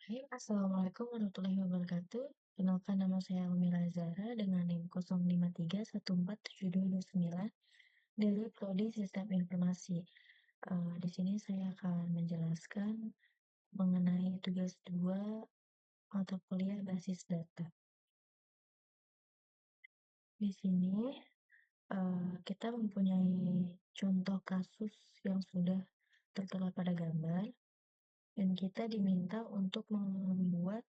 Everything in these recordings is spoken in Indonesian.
Hai, Assalamualaikum warahmatullahi wabarakatuh. Kenalkan nama saya Almira Zahra dengan NIM 0534747229 dari Prodi Sistem Informasi. Di sini saya akan menjelaskan mengenai tugas 2 mata kuliah basis data. Di sini kita mempunyai contoh kasus yang sudah tertera pada gambar dan kita diminta untuk membuat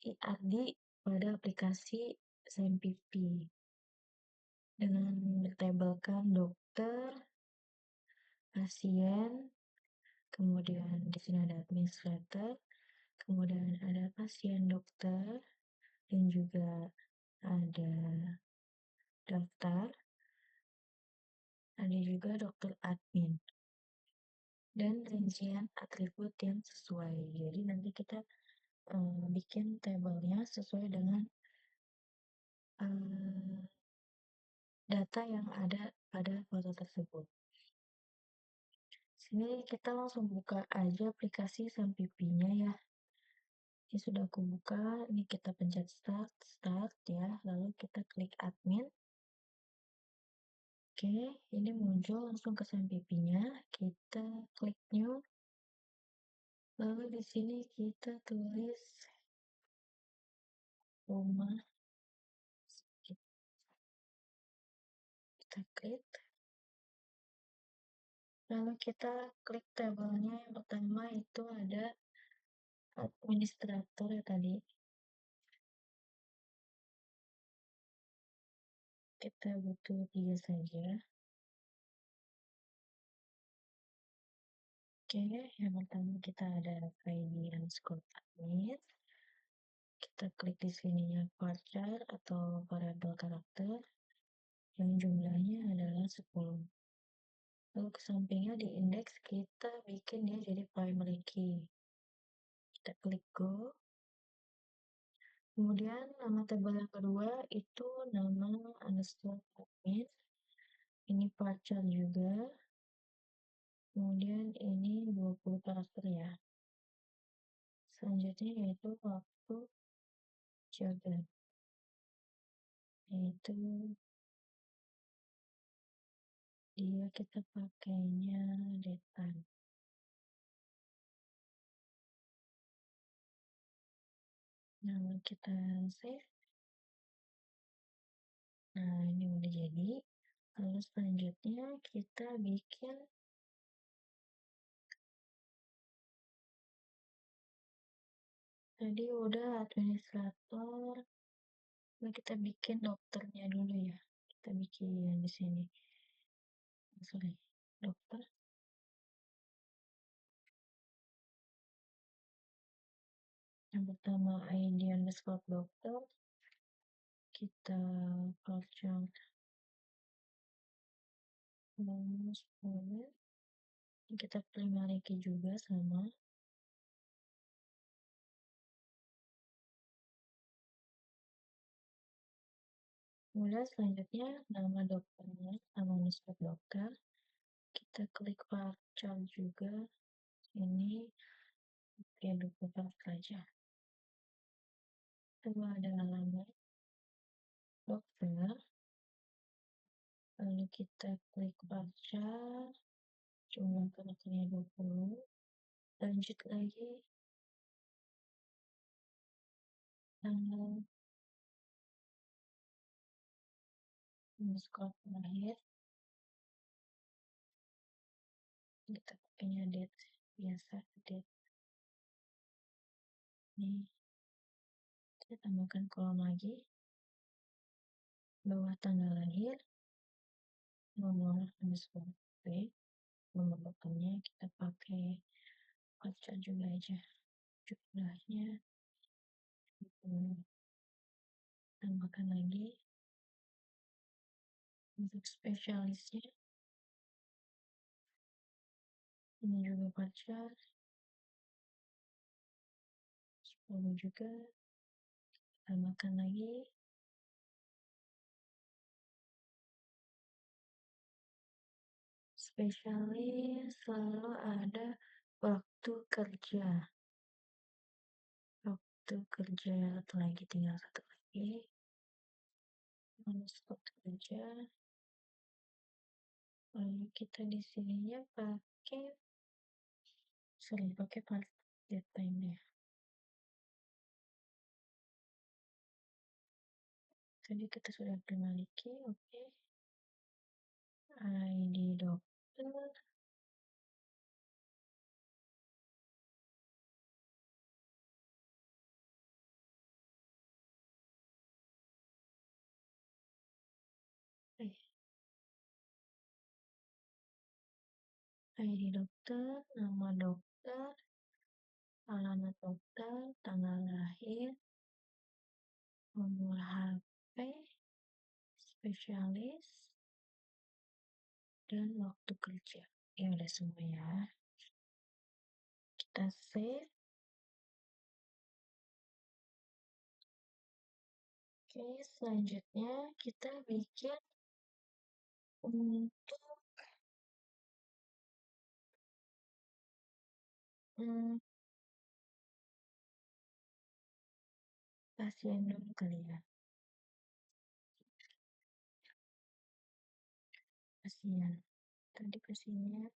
IAD pada aplikasi SNMPP dengan mentabelkan dokter, pasien, kemudian di sini ada administrator, kemudian ada pasien dokter, dan juga ada daftar, ada juga dokter admin, dan rincian atribut yang sesuai. Jadi nanti kita bikin tabelnya sesuai dengan data yang ada pada foto tersebut. Sini kita langsung buka aja aplikasi SNMPP-nya ya. Ini sudah aku buka, ini kita pencet start ya, lalu kita klik admin. Oke, ini muncul langsung ke SNMPP-nya, kita klik new. Lalu di sini kita tulis rumah, kita klik. Lalu kita klik tabelnya yang pertama itu ada administrator ya tadi. Kita butuh 3 saja. Oke, yang pertama kita ada ID underscore admin. Kita klik di sininya varchar atau variabel karakter yang jumlahnya adalah 10. Lalu ke sampingnya di indeks kita bikin dia jadi primary key. Kita klik go. Kemudian nama tabel yang kedua itu nama underscore admin. Ini varchar juga. Kemudian ini 20 karakter ya. Selanjutnya yaitu waktu jaga. Yaitu dia kita pakainya daytime. Lalu kita save. Nah, ini udah jadi. Lalu selanjutnya kita bikin tadi udah administrator. Lalu kita bikin dokternya dulu ya. Kita bikin di sini. Sorry, dokter. Yang pertama ID underscore dokter. Kita capture bonus boleh. Kita primary key juga sama. Kemudian selanjutnya nama dokternya sama underscore dokter. Kita klik varchar juga. Ini ya 24 saja. Lalu ada alamat dokter. Lalu kita klik varchar. Jumlah karakternya 20. Lanjut lagi. Tanggal underscore terakhir. Kita pakainya date biasa date. Ini kita tambahkan kolom lagi. Bawah tanggal lahir. Nomor underscore p. Nomor dokternya kita pakai varchar juga aja. Jumlahnya tambahkan lagi untuk spesialisnya ini juga varchar 10 juga, tambahkan lagi spesialis selalu ada waktu kerja. waktu kerja lagi tinggal satu lagi, minus waktu kerja. Lalu kita di sininya pakai part time ya. Tadi kita sudah memiliki, oke. ID dokter, eh, ID dokter, nama dokter, alamat dokter, tanggal lahir, nomor HP, spesialis, dan waktu kerja. Ya udah semua ya. Kita save. Oke, selanjutnya kita bikin untuk hmm, pasien dulu kali ya. Pasien. Tadi pasiennya,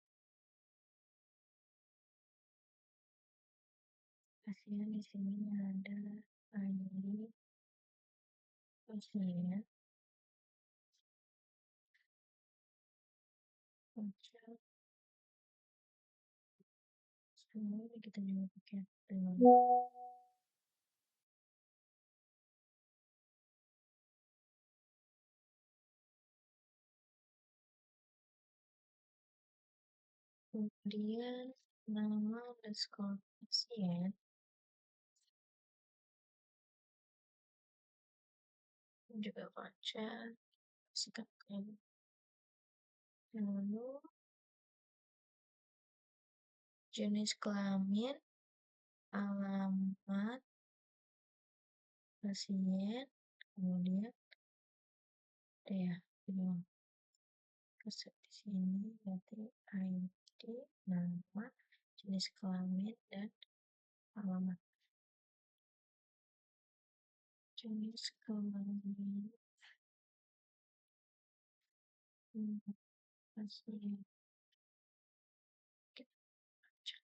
pasien di sini ada ID pasien, pajak, semua kita juga pakai dengan kemudian nama underscore pasien juga pajak, siapkan. Lalu jenis kelamin, alamat pasien, kemudian ya, keset di sini berarti ID, nama, jenis kelamin, dan alamat. Jenis kelamin pasien, kita cek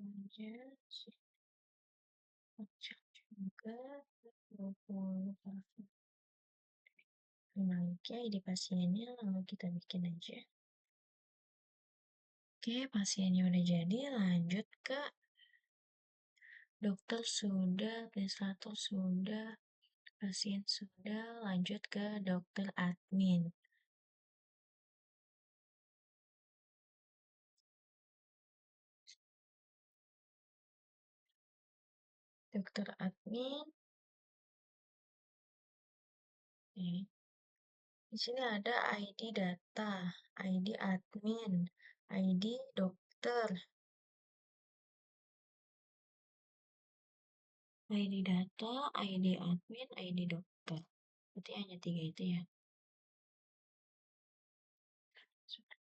aja sih, cek juga 20%. Memiliki ID pasiennya, lalu kita bikin aja. Oke, pasiennya udah jadi, lanjut ke dokter sudah, administrator sudah, pasien sudah, lanjut ke dokter admin. Dokter admin, di sini ada ID data, ID admin, ID dokter, ID data, ID admin, ID dokter. Berarti hanya 3 itu ya. Sudah.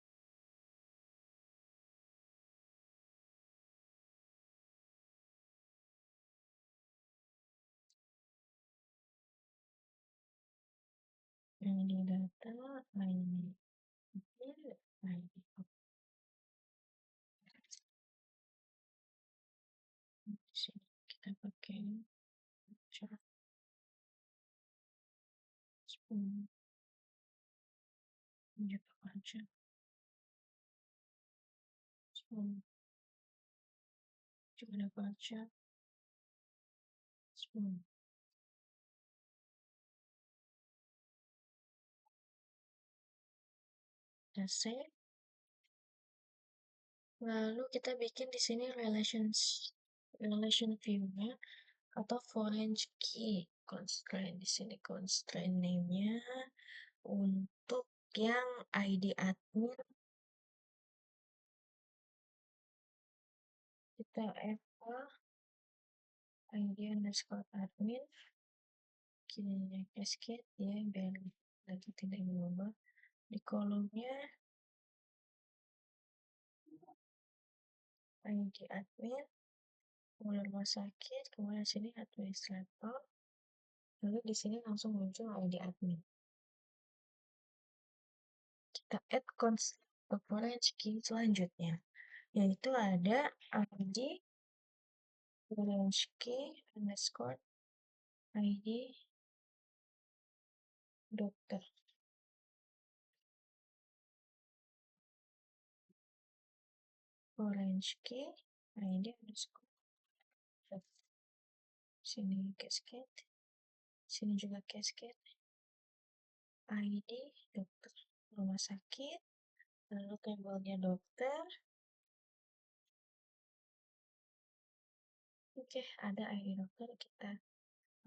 ID data, ID admin, ID dokter. Di sini kita pakai chart 10 juga pajak 10 juga ada pajak 10. Kita save. Lalu kita bikin di sini relation view-nya atau foreign key constraint. Di sini constraint name-nya untuk yang ID admin kita echo ID underscore admin, kirinya cascade ya biar data tidak berubah. Di kolomnya ID admin, kemudian rumah sakit, kemudian sini administrator, lalu di sini langsung muncul ID admin. Kita add orange key selanjutnya, yaitu ada ID orange key underscore ID dokter. Orange key ID underscore dokter. Sini cascade, sini juga cascade. ID dokter rumah sakit, lalu labelnya dokter. Oke, ada ID dokter, kita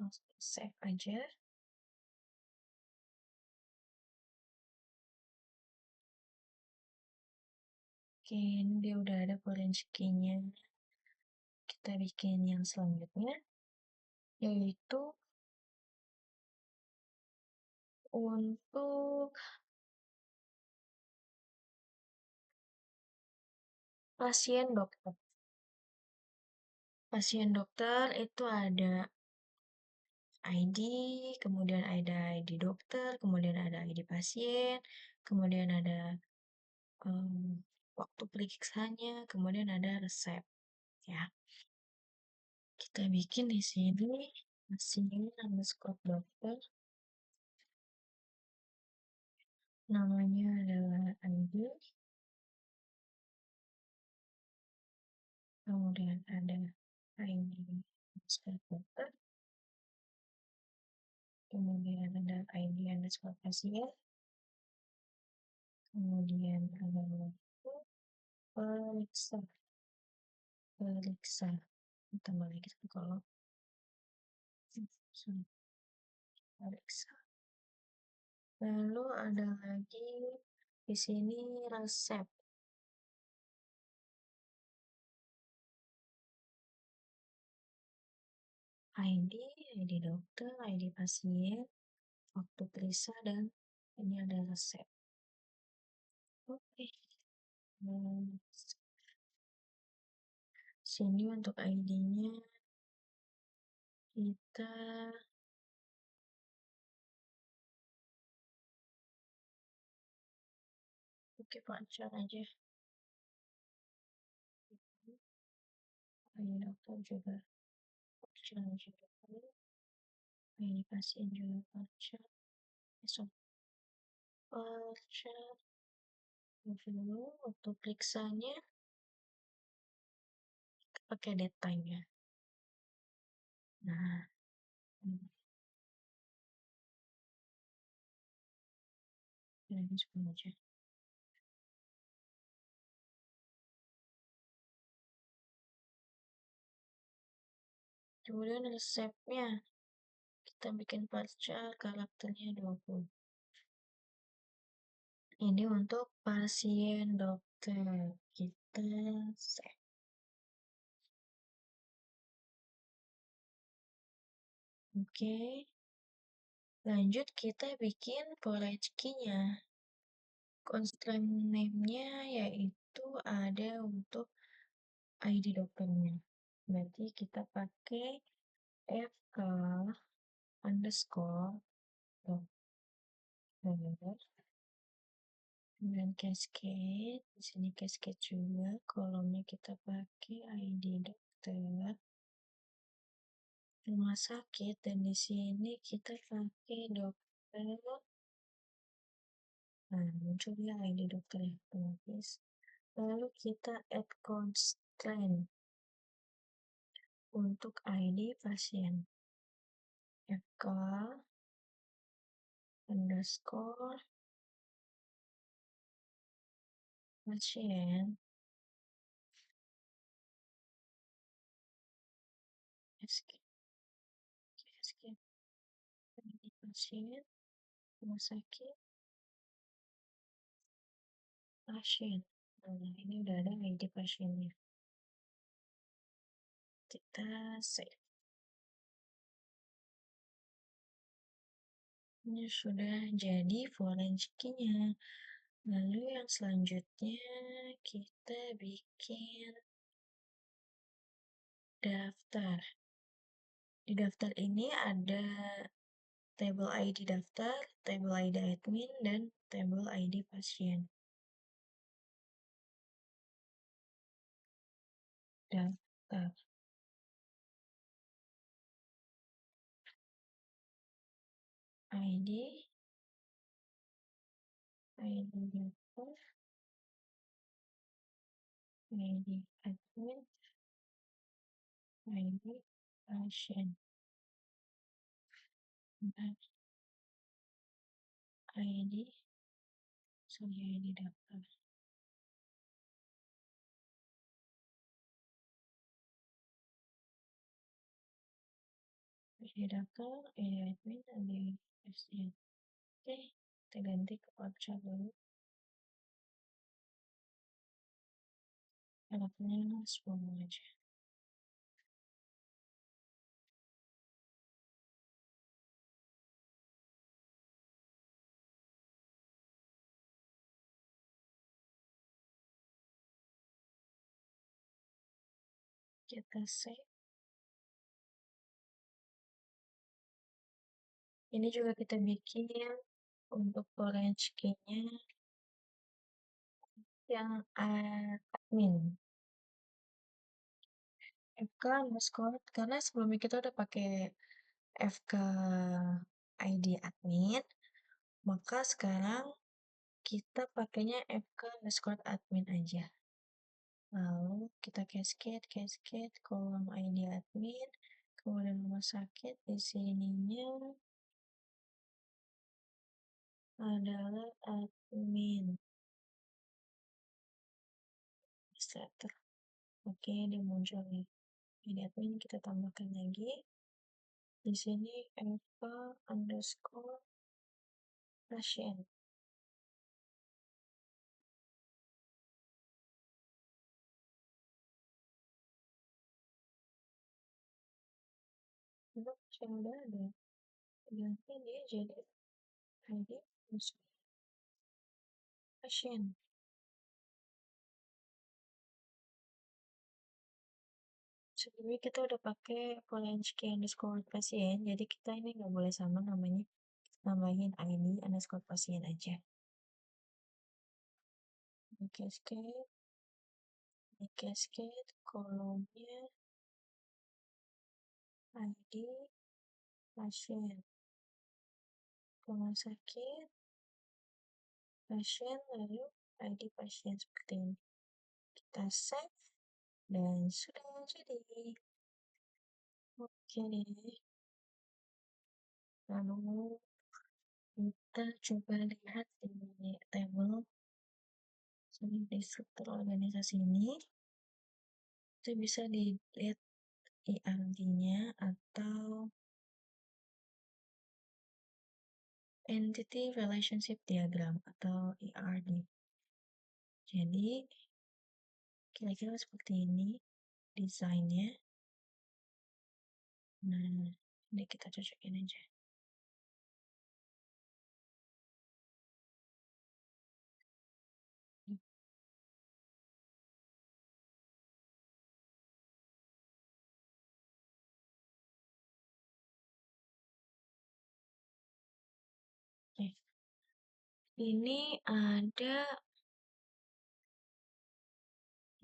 langsung save aja. Oke, ini dia udah ada orange key-nya. Kita bikin yang selanjutnya, yaitu untuk pasien dokter. Pasien dokter itu ada ID, kemudian ada ID dokter, kemudian ada ID pasien, kemudian ada waktu periksanya, kemudian ada resep. Ya, kita bikin di sini pasien underscore dokter, namanya adalah ID, kemudian ada ID underscore dokter, kemudian ada ID underscore pasien, kemudian ada waktu periksa, tambah lagi kalau periksa. Lalu ada lagi di sini resep. ID, ID dokter, ID pasien, waktu periksa, dan ini ada resep. Oke. Sini untuk ID-nya kita pacar aja. ID dokter juga pacar juga. ID pasien juga pacar. Besok pacar. Dulu waktu periksanya pakai date ya. Nah, ini semua aja. Kemudian resepnya kita bikin pacar karakternya 20. Ini untuk pasien dokter. Kita save. Oke. Lanjut kita bikin college key-nya. Constraint name-nya yaitu ada untuk ID dokternya. Berarti kita pakai fk underscore dokter, kemudian cascade. Di sini cascade juga, kolomnya kita pakai ID dokter, rumah sakit, dan di sini kita pakai dokter. Nah, muncul ya ID dokter ya, otomatis. Lalu kita add constraint untuk ID pasien. FK underscore pasien ID pasien rumah sakit pasien. Nah, ini udah ada ID pasiennya. Kita save. Ini sudah jadi forensiknya. Lalu yang selanjutnya kita bikin Daftar. Di daftar ini ada tabel ID daftar, tabel ID admin, dan tabel ID pasien. Daftar. ID, ID daftar, ID admin, ID pasien. Bentar, ID, sorry, ID daftar. ID daftar, ID admin, ID pasien. Oke, kita ganti ke captcha dulu. Anaknya semua aja. Kita save. Ini juga kita bikin untuk orange key-nya yang admin. FK underscore, karena sebelumnya kita udah pakai FK ID admin, maka sekarang kita pakainya FK underscore admin aja. Lalu kita cascade, kolom ID admin, kemudian rumah sakit, di sininya adalah admin. Administrator. Oke, dia muncul nih. Ini admin kita tambahkan lagi. Di sini FK underscore pasien. Itu udah ada. Ganti dia jadi ID underscore pasien. Sebelumnya kita udah pakai Polanski underscore pasien, jadi kita ini nggak boleh sama namanya. Tambahin ID underscore pasien aja. Ini cascade, kolomnya ID pasien. Rumah sakit, pasien, lalu ID pasien seperti ini. Kita save, dan sudah jadi. Oke deh. Lalu kita coba lihat di tabel di struktur organisasi ini. Itu bisa dilihat ERD-nya atau Entity Relationship Diagram atau ERD. Jadi, kira-kira seperti ini desainnya. Nah, ini kita cocokin aja. Oke. Ini ada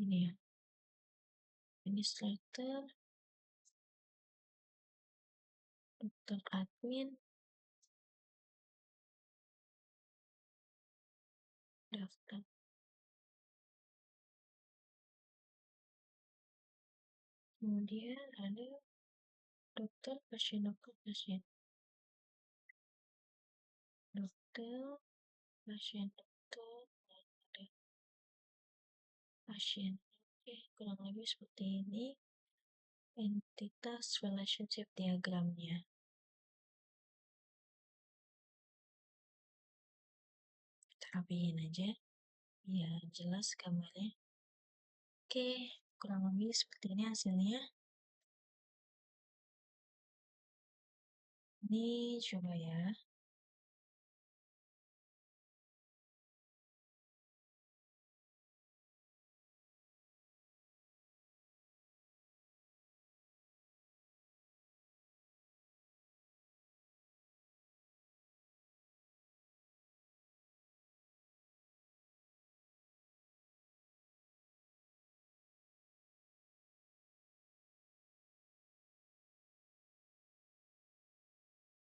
ini ya, administrator, dokter admin, daftar. Kemudian ada dokter, pasien, dokter, pasien. Dokter, pasien, dokter, dan ada pasien. Oke, kurang lebih seperti ini entitas relationship diagramnya. Kita rapiin aja biar jelas gambarnya. Oke, kurang lebih seperti ini hasilnya. Ini coba ya.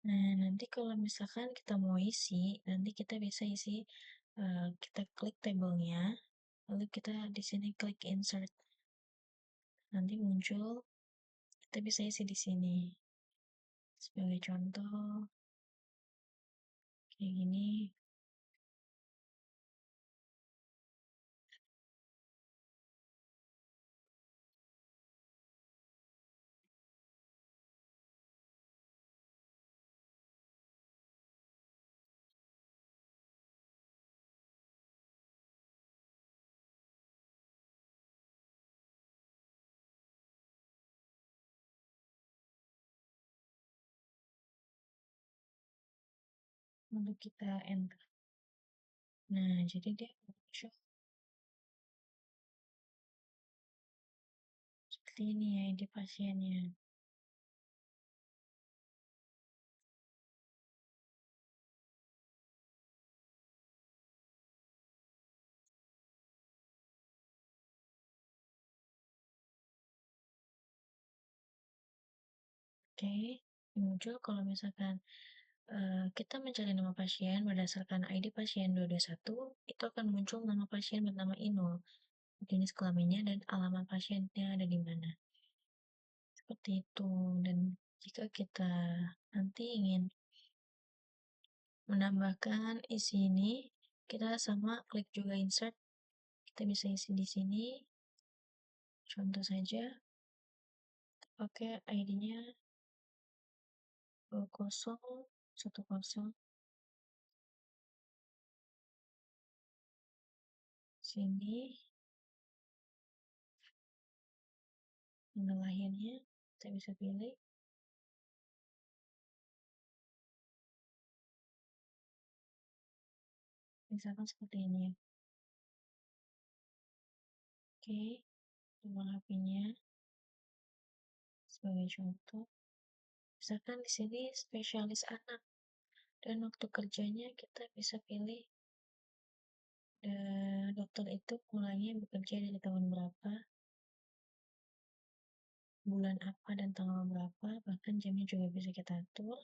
Nah, nanti kalau misalkan kita mau isi, nanti kita bisa isi, kita klik tabelnya, lalu kita di sini klik insert. Nanti muncul, kita bisa isi di sini. Sebagai contoh, kayak gini. Lalu kita enter. Nah, jadi dia muncul seperti ini ya, ID pasiennya. Oke, muncul kalau misalkan kita mencari nama pasien berdasarkan ID pasien 221, itu akan muncul nama pasien bernama Inul, jenis kelaminnya, dan alamat pasiennya ada di mana. Seperti itu. Dan jika kita nanti ingin menambahkan isi ini, kita sama klik juga insert. Kita bisa isi di sini. Contoh saja, pakai ID-nya 2010, sini, tanggal lahirnya, kita bisa pilih. Misalkan seperti ini ya. Oke, nomor HP-nya sebagai contoh. Misalkan di sini spesialis anak dan waktu kerjanya kita bisa pilih dokter itu mulainya bekerja dari tahun berapa, bulan apa dan tanggal berapa, bahkan jamnya juga bisa kita atur.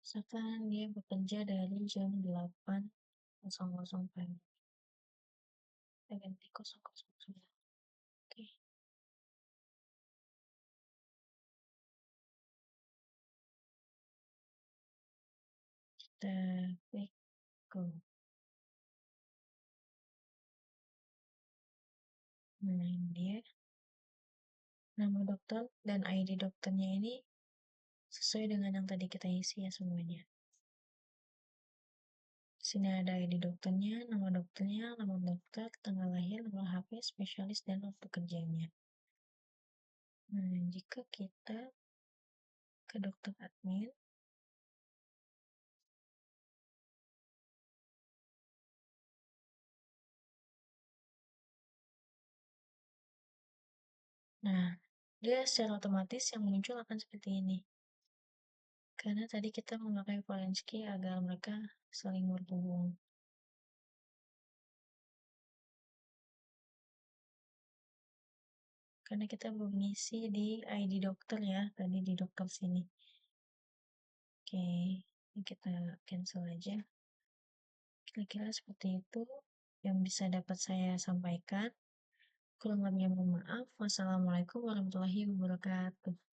Misalkan dia bekerja dari jam 8.00 pagi. Kita ganti 009. Oke, kita klik go. Nah, ini dia. Nama dokter dan ID dokternya ini sesuai dengan yang tadi kita isi ya semuanya. Di sini ada ID dokternya, nama dokter, tanggal lahir, nomor HP, spesialis, dan waktu kerjanya. Nah, jika kita ke dokter admin, nah, dia secara otomatis yang muncul akan seperti ini. Karena tadi kita memakai foreign key agar mereka saling berhubung. Karena kita belum ngisi di ID dokter ya, tadi di dokter sini. Oke, ini kita cancel aja. Kira-kira seperti itu yang bisa dapat saya sampaikan. Kurang lebihnya mohon maaf. Wassalamualaikum warahmatullahi wabarakatuh.